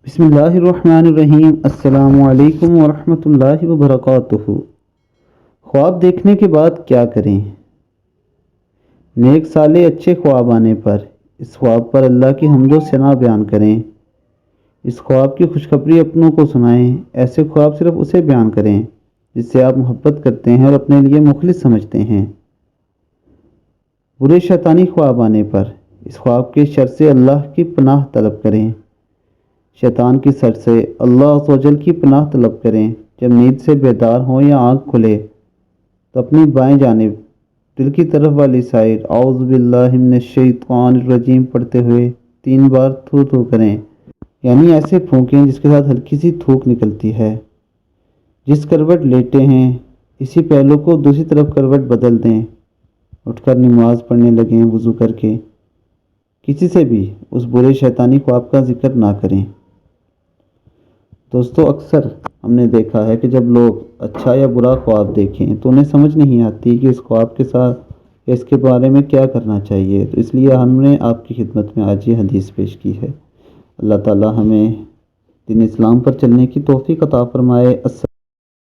بسم اللہ الرحمن الرحیم۔ السلام علیکم ورحمۃ اللہ وبرکاتہ۔ خواب دیکھنے کے بعد کیا کریں؟ نیک صالح اچھے خواب آنے پر اس خواب پر اللہ کی حمد و ثنا بیان کریں۔ اس خواب کی خوشخبری اپنوں کو سنائیں۔ ایسے خواب صرف اسے بیان کریں جس سے آپ محبت کرتے ہیں اور اپنے لیے مخلص سمجھتے ہیں۔ برے شیطانی خواب آنے پر اس خواب کے شر سے اللہ کی پناہ طلب کریں۔ شیطان کی شر سے اللہ عز و جل کی پناہ طلب کریں۔ جب نیند سے بیدار ہوں یا آنکھ کھلے تو اپنی بائیں جانب دل کی طرف والی سائڈ اعوذ باللہ من الشیطان الرجیم پڑھتے ہوئے 3 بار تھو تھو کریں، یعنی ایسے پھونکیں جس کے ساتھ ہلکی سی تھوک نکلتی ہے۔ جس کروٹ لیٹے ہیں اسی پہلو کو دوسری طرف کروٹ بدل دیں، اٹھ کر نماز پڑھنے لگیں وضو کر کے۔ کسی سے بھی اس برے شیطانی خواب کا ذکر نہ کریں۔ دوستو، اکثر ہم نے دیکھا ہے کہ جب لوگ اچھا یا برا خواب دیکھیں تو انہیں سمجھ نہیں آتی کہ اس خواب کے ساتھ یا اس کے بارے میں کیا کرنا چاہیے، تو اس لیے ہم نے آپ کی خدمت میں آج یہ حدیث پیش کی ہے۔ اللہ تعالی ہمیں دین اسلام پر چلنے کی توفیق عطا فرمائے۔